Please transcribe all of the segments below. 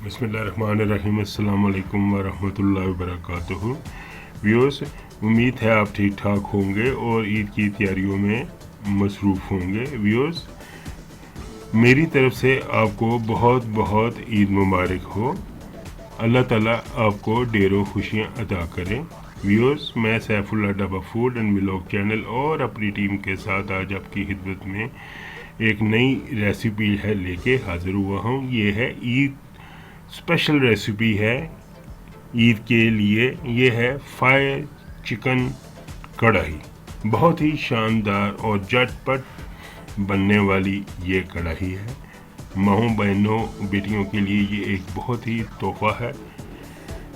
बिस्मिल्लाहिर्रहमानिर्रहीम। अस्सलाम वालेकुम वरहमतुल्लाहि वबरकातुहू। व्यूअर्स, उम्मीद है आप ठीक ठाक होंगे और ईद की तैयारियों में मसरूफ़ होंगे। व्यूअर्स, मेरी तरफ से आपको बहुत बहुत ईद मुबारक हो। अल्लाह ताला आपको ढेरों खुशियाँ अता करें। व्यूअर्स, मैं Saifullah dhaba food and vlog channel और अपनी टीम के साथ आज आपकी खिदमत में एक नई रेसिपी है लेके हाज़िर हुआ हूँ। ये है ईद स्पेशल रेसिपी है ईद के लिए। ये है फायर चिकन कढ़ाई। बहुत ही शानदार और झटपट बनने वाली ये कढ़ाई है। माँओं, बहनों, बेटियों के लिए ये एक बहुत ही तोहफ़ा है।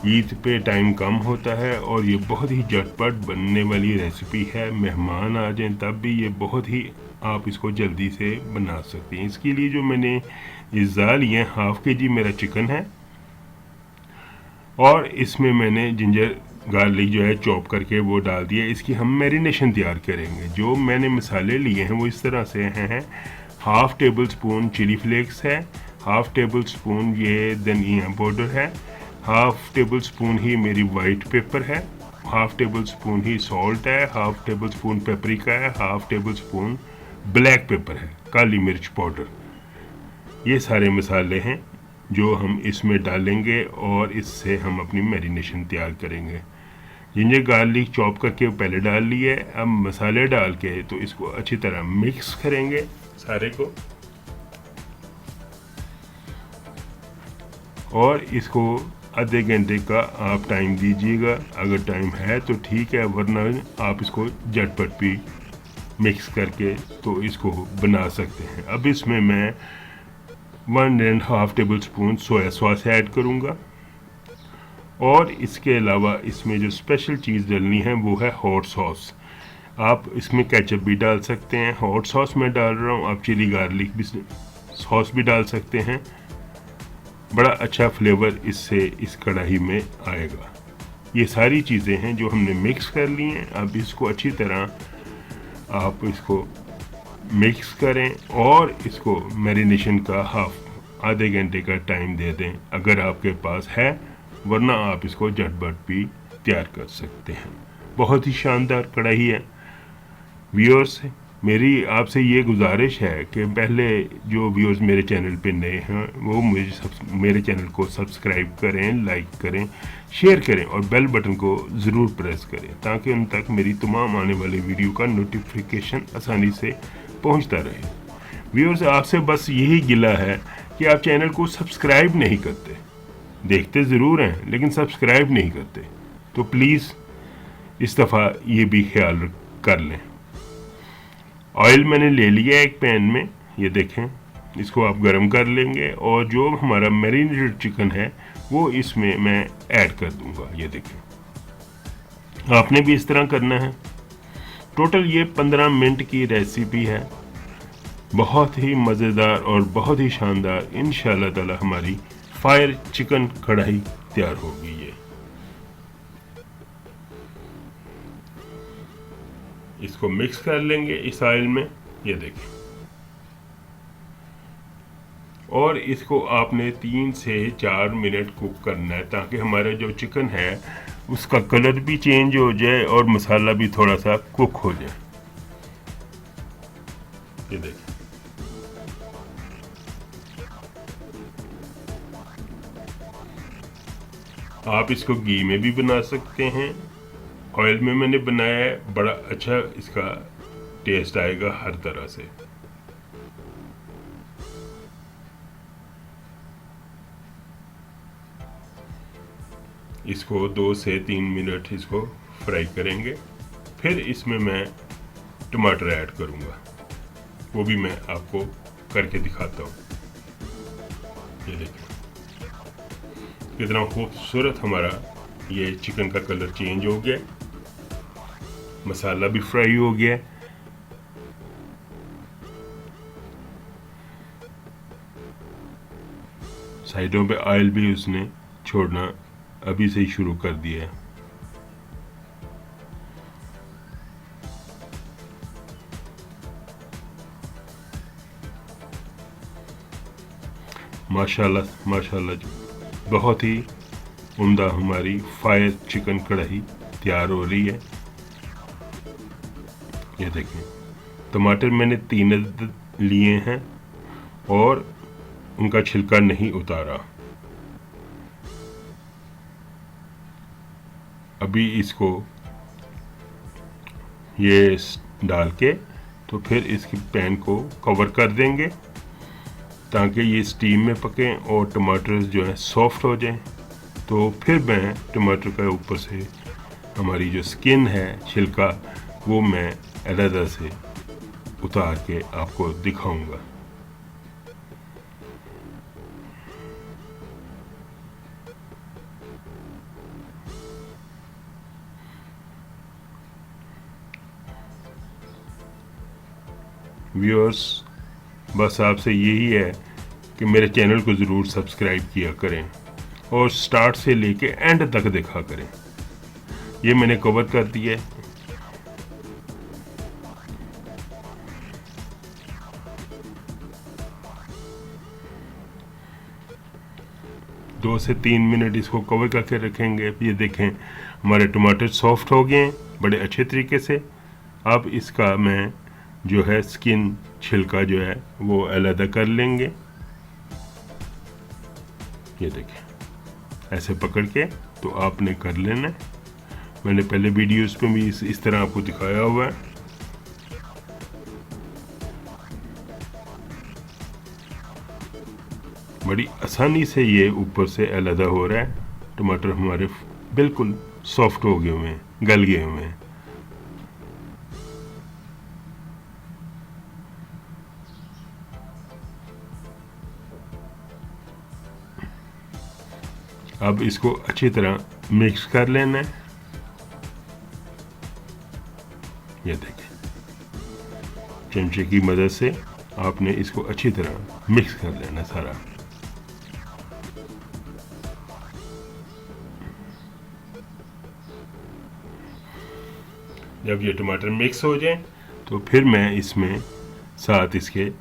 ईद पे टाइम कम होता है और ये बहुत ही झटपट बनने वाली रेसिपी है। मेहमान आ जाएं तब भी ये बहुत ही आप इसको जल्दी से बना सकते हैं। इसके लिए जो मैंने इज़्ज़ा लिए हाफ़ kg मेरा चिकन है और इसमें मैंने जिंजर गार्लिक जो है चॉप करके वो डाल दिया। इसकी हम मैरिनेशन तैयार करेंगे। जो मैंने मसाले लिए हैं वो इस तरह से हैं। Half tablespoon chilli flakes है, हाफ़ टेबल स्पून ये धनिया पाउडर है, हाफ़ टेबल स्पून ही मेरी वाइट पेपर है, हाफ़ टेबल स्पून ही सॉल्ट है, हाफ़ टेबल स्पून पेपरिका है, half tablespoon black pepper है, काली मिर्च पाउडर। ये सारे मसाले हैं जो हम इसमें डालेंगे और इससे हम अपनी मैरिनेशन तैयार करेंगे। जिंजर गार्लिक चॉप करके पहले डाल लिए। अब मसाले डाल के तो इसको अच्छी तरह मिक्स करेंगे सारे को और इसको आधे घंटे का आप टाइम दीजिएगा। अगर टाइम है तो ठीक है, वरना आप इसको झटपट भी मिक्स करके तो इसको बना सकते हैं। अब इसमें मैं 1.5 table spoon soya sauce add करूँगा और इसके अलावा इसमें जो स्पेशल चीज़ डालनी है वो है हॉट सॉस। आप इसमें केचप भी डाल सकते हैं। हॉट सॉस मैं डाल रहा हूँ, आप चिली गार्लिक भी सॉस भी डाल सकते हैं। बड़ा अच्छा फ्लेवर इससे इस कढ़ाई में आएगा। ये सारी चीज़ें हैं जो हमने मिक्स कर ली हैं। अब इसको अच्छी तरह आप इसको मिक्स करें और इसको मैरिनेशन का आधे घंटे का टाइम दे दें अगर आपके पास है, वरना आप इसको झटपट भी तैयार कर सकते हैं। बहुत ही शानदार कढ़ाई है। व्यूअर्स, मेरी आपसे ये गुजारिश है कि पहले जो व्यूअर्स मेरे चैनल पे नए हैं वो मेरे चैनल को सब्सक्राइब करें, लाइक करें, शेयर करें और बेल बटन को ज़रूर प्रेस करें ताकि उन तक मेरी तमाम आने वाली वीडियो का नोटिफिकेशन आसानी से पहुंचता रहे। व्यूअर्स, आपसे बस यही गिला है कि आप चैनल को सब्सक्राइब नहीं करते। देखते ज़रूर हैं लेकिन सब्सक्राइब नहीं करते, तो प्लीज़ इस दफ़ा ये भी ख्याल कर लें। ऑयल मैंने ले लिया एक पैन में, ये देखें। इसको आप गरम कर लेंगे और जो हमारा मैरिनेटेड चिकन है वो इसमें मैं ऐड कर दूंगा। ये देखें, आपने भी इस तरह करना है। टोटल ये 15 मिनट की रेसिपी है। बहुत ही मज़ेदार और बहुत ही शानदार इंशाअल्लाह ताला हमारी फायर चिकन कढ़ाई तैयार होगी। ये इसको मिक्स कर लेंगे इस ऑयल में, ये देखें। और इसको आपने 3 से 4 मिनट कुक करना है ताकि हमारा जो चिकन है उसका कलर भी चेंज हो जाए और मसाला भी थोड़ा सा कुक हो जाए। ये देखें, आप इसको घी में भी बना सकते हैं। ऑयल में मैंने बनाया है, बड़ा अच्छा इसका टेस्ट आएगा हर तरह से। इसको 2 से 3 मिनट इसको फ्राई करेंगे। फिर इसमें मैं टमाटर ऐड करूँगा, वो भी मैं आपको करके दिखाता हूँ। ये देखिए कितना खूबसूरत हमारा ये चिकन का कलर चेंज हो गया, मसाला भी फ्राई हो गया। साइडों पे ऑयल भी उसने छोड़ना अभी से ही शुरू कर दिया है। माशाल्लाह माशाल्लाह बहुत ही उम्दा हमारी फायर चिकन कढ़ाई तैयार हो रही है। ये देखें, टमाटर मैंने 3 अदद लिए हैं और उनका छिलका नहीं उतारा। अभी इसको ये डाल के तो फिर इसकी पैन को कवर कर देंगे ताकि ये स्टीम में पकें और टमाटर जो है सॉफ्ट हो जाएं। तो फिर मैं टमाटर का ऊपर से हमारी जो स्किन है, छिलका, वो मैं अलग से उतार के आपको दिखाऊंगा। व्यूअर्स, बस आपसे यही है कि मेरे चैनल को ज़रूर सब्सक्राइब किया करें और स्टार्ट से लेके एंड तक देखा करें। ये मैंने कवर कर दिया है। दो से 3 मिनट इसको कवर करके रखेंगे। ये देखें, हमारे टमाटर सॉफ्ट हो गए हैं बड़े अच्छे तरीके से। अब इसका मैं जो है स्किन, छिलका जो है वो अलग कर लेंगे। ये देखें, ऐसे पकड़ के तो आपने कर लेना है। मैंने पहले वीडियोस पे भी इस तरह आपको दिखाया हुआ है। बड़ी आसानी से ये ऊपर से अलग हो रहा है। टमाटर हमारे बिल्कुल सॉफ्ट हो गए हुए हैं, गल गए हुए हैं। अब इसको अच्छी तरह मिक्स कर लेना है। ये देखें, चमचे की मदद से आपने इसको अच्छी तरह मिक्स कर लेना सारा। जब ये टमाटर मिक्स हो जाए तो फिर मैं इसमें साथ इसके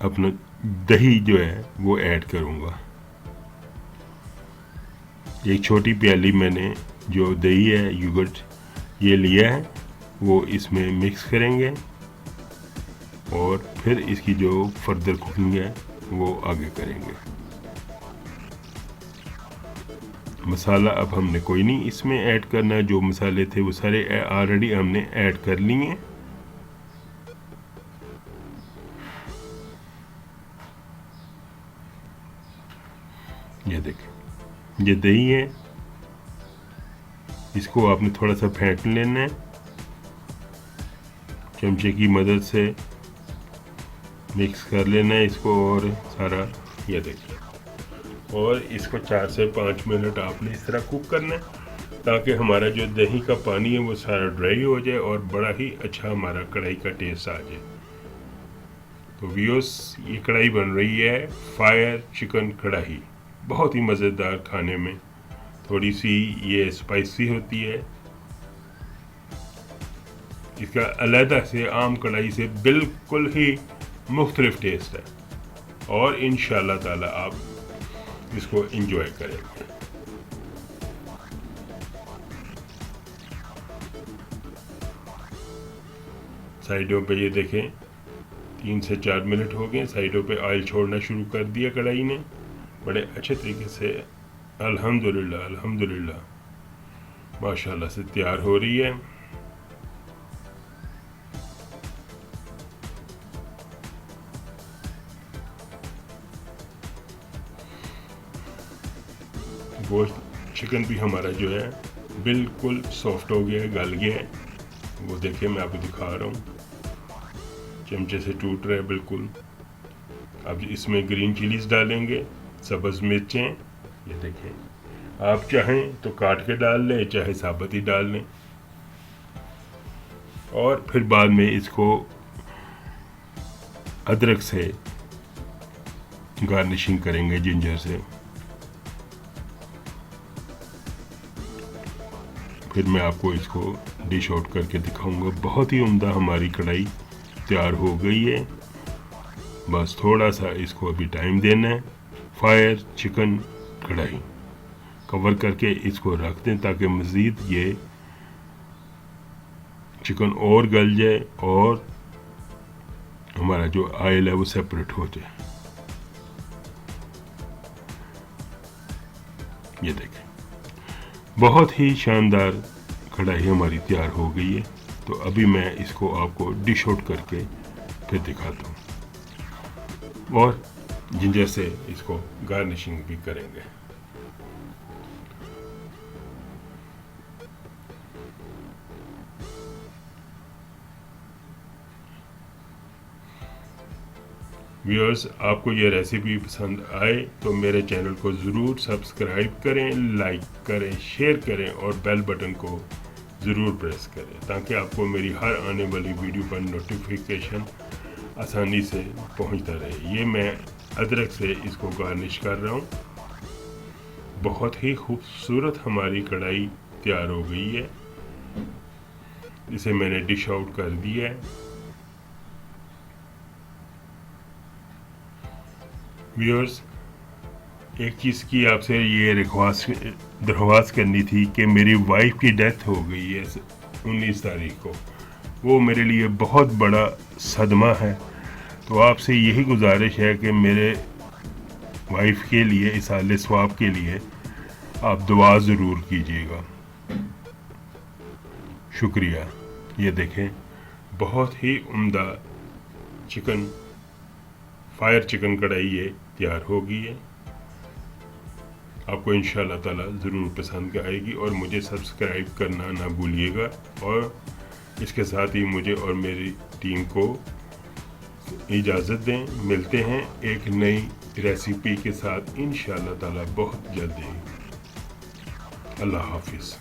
अपना दही जो है वो ऐड करूँगा। एक छोटी प्याली मैंने जो दही है, योगर्ट ये लिया है, वो इसमें मिक्स करेंगे और फिर इसकी जो फर्दर कुकिंग है वो आगे करेंगे। मसाला अब हमने कोई नहीं इसमें ऐड करना। जो मसाले थे वो सारे ऑलरेडी हमने ऐड कर लिए। ये देखें, ये दही है, इसको आपने थोड़ा सा फेंट लेना है चमचे की मदद से, मिक्स कर लेना है इसको और सारा। ये देखिए, और इसको 4 से 5 मिनट आपने इस तरह कुक करना है ताकि हमारा जो दही का पानी है वो सारा ड्राई हो जाए और बड़ा ही अच्छा हमारा कढ़ाई का टेस्ट आ जाए। तो व्यूअर्स, ये कढ़ाई बन रही है फायर चिकन कढ़ाई, बहुत ही मज़ेदार खाने में। थोड़ी सी ये स्पाइसी होती है, इसका अलहदा से आम कढ़ाई से बिल्कुल ही मुख्तलिफ टेस्ट है और इंशाल्लाह ताला आप इसको एंजॉय करेंगे। साइडों पे ये देखें 3 से 4 मिनट हो गए, साइडों पे ऑयल छोड़ना शुरू कर दिया कढ़ाई ने बड़े अच्छे तरीके से। अल्हम्दुलिल्लाह अल्हम्दुलिल्लाह माशाल्लाह से तैयार हो रही है। गोश्त चिकन भी हमारा जो है बिल्कुल सॉफ्ट हो गया है, गल गया है। वो देखिए, मैं आपको दिखा रहा हूँ, चमचे से टूट रहा है बिल्कुल। अब इसमें ग्रीन चिलीज डालेंगे, सब्ज़ मिर्चें। ये देखें, आप चाहें तो काट के डाल लें, चाहे साबुत ही डाल लें। और फिर बाद में इसको अदरक से गार्निशिंग करेंगे, जिंजर से। फिर मैं आपको इसको डिश आउट करके दिखाऊंगा। बहुत ही उम्दा हमारी कढ़ाई तैयार हो गई है। बस थोड़ा सा इसको अभी टाइम देना है। फायर चिकन कढ़ाई कवर करके इसको रख दें ताकि मज़ीद ये चिकन और गल जाए और हमारा जो ऑयल है वो सेपरेट हो जाए। ये देखें, बहुत ही शानदार कढ़ाई हमारी तैयार हो गई है। तो अभी मैं इसको आपको डिश आउट करके फिर दिखाता हूँ और जिंजर से इसको गार्निशिंग भी करेंगे। व्यूअर्स, आपको ये रेसिपी पसंद आए तो मेरे चैनल को ज़रूर सब्सक्राइब करें, लाइक करें, शेयर करें और बेल बटन को ज़रूर प्रेस करें ताकि आपको मेरी हर आने वाली वीडियो पर नोटिफिकेशन आसानी से पहुंचता रहे। ये मैं अदरक से इसको गार्निश कर रहा हूँ। बहुत ही खूबसूरत हमारी कढ़ाई तैयार हो गई है। इसे मैंने डिश आउट कर दिया है। व्यूअर्स, एक चीज़ की आपसे ये दरख्वास्त करनी थी कि मेरी वाइफ की डेथ हो गई है 19 तारीख को। वो मेरे लिए बहुत बड़ा सदमा है। तो आपसे यही गुजारिश है कि मेरे वाइफ के लिए, इस साल सवाब के लिए आप दुआ ज़रूर कीजिएगा। शुक्रिया। ये देखें, बहुत ही उम्दा चिकन, फायर चिकन कढ़ाई ये तैयार हो गई है। आपको इंशाल्लाह ताला ज़रूर पसंद आएगी और मुझे सब्सक्राइब करना ना भूलिएगा और इसके साथ ही मुझे और मेरी टीम को इजाज़त दें। मिलते हैं एक नई रेसिपी के साथ इंशाल्लाह ताला बहुत जल्दी। अल्लाह हाफिज़।